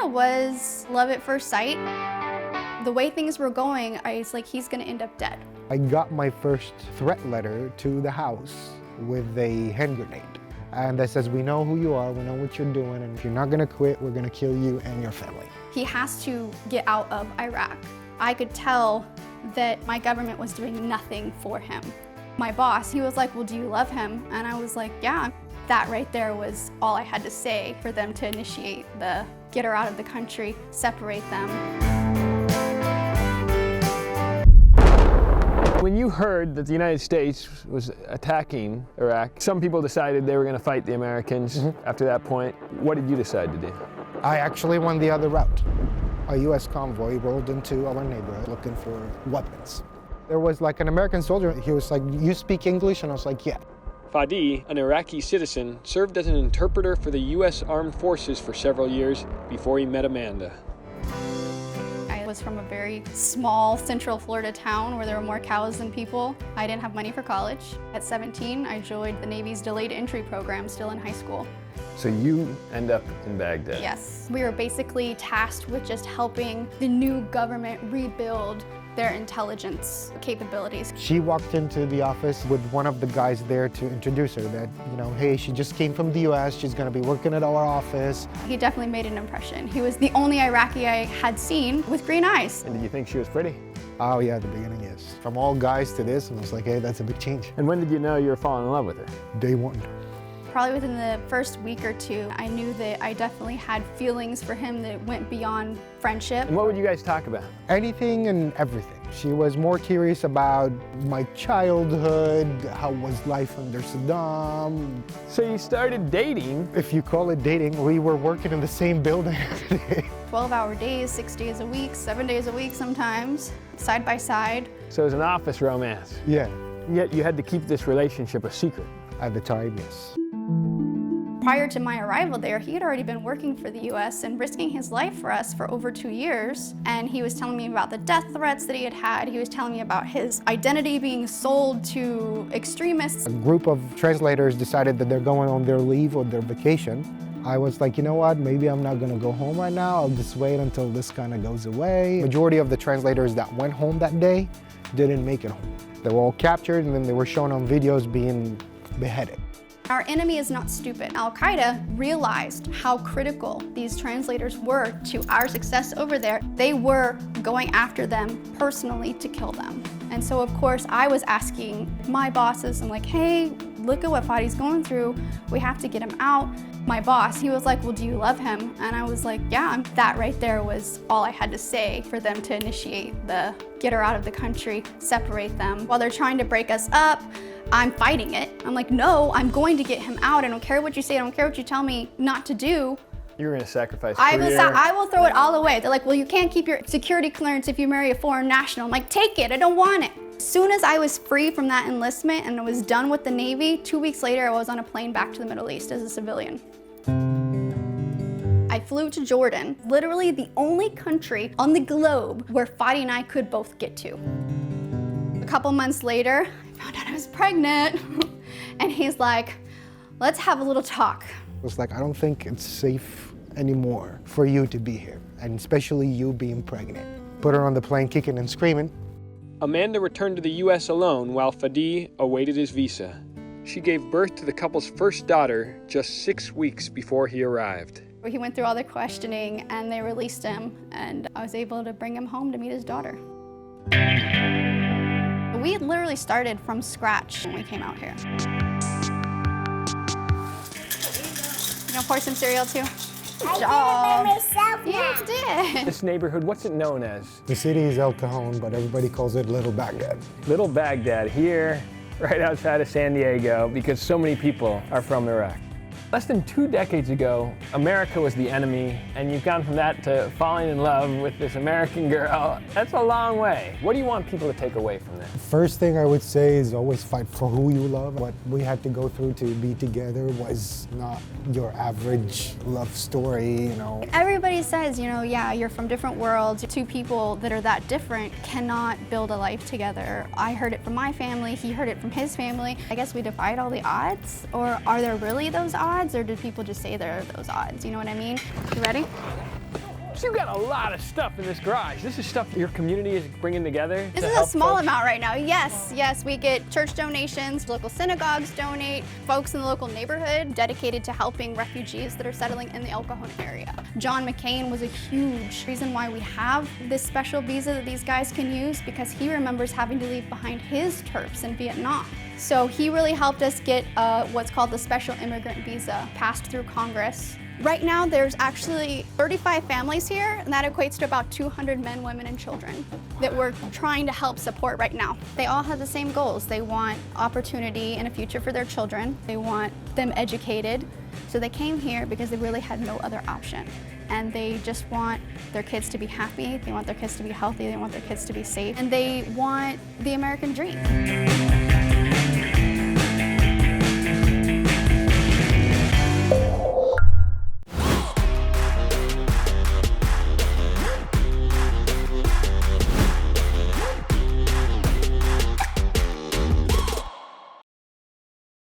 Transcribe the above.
of was love at first sight. The way things were going, I was like, he's gonna end up dead. I got my first threat letter to the house with a hand grenade. And that says, we know who you are, we know what you're doing, and if you're not gonna quit, we're gonna kill you and your family. He has to get out of Iraq. I could tell that my government was doing nothing for him. My boss, he was like, well, do you love him? And I was like, yeah. That right there was all I had to say for them to initiate the get her out of the country, separate them. When you heard that the United States was attacking Iraq, some people decided they were going to fight the Americans. After that point, what did you decide to do? I actually went the other route. A US convoy rolled into our neighborhood looking for weapons. There was like an American soldier, he was like, you speak English? And I was like, yeah. Fadi, an Iraqi citizen, served as an interpreter for the U.S. Armed Forces for several years before he met Amanda. I was from a very small Central Florida town where there were more cows than people. I didn't have money for college. At 17, I joined the Navy's delayed entry program still in high school. So you end up in Baghdad? Yes. We were basically tasked with just helping the new government rebuild their intelligence capabilities. She walked into the office with one of the guys there to introduce her that, you know, hey, she just came from the US, she's gonna be working at our office. He definitely made an impression. He was the only Iraqi I had seen with green eyes. And did you think she was pretty? Oh yeah, at the beginning, yes. From all guys to this, and I was like, hey, that's a big change. And when did you know you were falling in love with her? Day one. Probably within the first week or two, I knew that I definitely had feelings for him that went beyond friendship. And what would you guys talk about? Anything and everything. She was more curious about my childhood, how was life under Saddam. So you started dating? If you call it dating, we were working in the same building every day. 12-hour days, 6 days a week, 7 days a week sometimes, side by side. So it was an office romance? Yeah. Yet you had to keep this relationship a secret? At the time, yes. Prior to my arrival there, he had already been working for the US and risking his life for us for over 2 years. And he was telling me about the death threats that he had had. He was telling me about his identity being sold to extremists. A group of translators decided that they're going on their leave or their vacation. I was like, you know what, maybe I'm not gonna go home right now. I'll just wait until this kind of goes away. Majority of the translators that went home that day didn't make it home. They were all captured and then they were shown on videos being beheaded. Our enemy is not stupid. Al-Qaeda realized how critical these translators were to our success over there. They were going after them personally to kill them. And so of course I was asking my bosses, I'm like, hey, look at what Fadi's going through. We have to get him out. My boss, he was like, well, do you love him? And I was like, yeah. That right there was all I had to say for them to initiate the get her out of the country, separate them. While they're trying to break us up, I'm fighting it. I'm like, no, I'm going to get him out. I don't care what you say. I don't care what you tell me not to do. You were going to sacrifice I career. will throw it all away. They're like, well, you can't keep your security clearance if you marry a foreign national. I'm like, take it. I don't want it. As soon as I was free from that enlistment and I was done with the Navy, 2 weeks later, I was on a plane back to the Middle East as a civilian. I flew to Jordan, literally the only country on the globe where Fadi and I could both get to. A couple months later, I found out I was pregnant. And he's like, let's have a little talk. It was like, I don't think it's safe anymore for you to be here, and especially you being pregnant. Put her on the plane kicking and screaming. Amanda returned to the U.S. alone while Fadi awaited his visa. She gave birth to the couple's first daughter just 6 weeks before he arrived. He went through all the questioning and they released him, and I was able to bring him home to meet his daughter. We literally started from scratch when we came out here. You gonna pour some cereal too? Good job. Yeah, you did. This neighborhood, what's it known as? The city is El Cajon, but everybody calls it Little Baghdad. Little Baghdad here, right outside of San Diego, because so many people are from Iraq. Less than 2 decades ago, America was the enemy, and you've gone from that to falling in love with this American girl. That's a long way. What do you want people to take away from that? First thing I would say is always fight for who you love. What we had to go through to be together was not your average love story, you know. Everybody says, you know, yeah, you're from different worlds. Two people that are that different cannot build a life together. I heard it from my family, he heard it from his family. I guess we defied all the odds, or are there really those odds, or did people just say there are those odds? You know what I mean? You ready? You got a lot of stuff in this garage. This is stuff your community is bringing together. This is a small amount right now. Yes, we get church donations, local synagogues donate, folks in the local neighborhood dedicated to helping refugees that are settling in the El Cajon area. John McCain was a huge reason why we have this special visa that these guys can use, because he remembers having to leave behind his Terps in Vietnam. So he really helped us get what's called the special immigrant visa passed through Congress. Right now, there's actually 35 families here, and that equates to about 200 men, women, and children that we're trying to help support right now. They all have the same goals. They want opportunity and a future for their children. They want them educated. So they came here because they really had no other option. And they just want their kids to be happy, they want their kids to be healthy, they want their kids to be safe, and they want the American dream.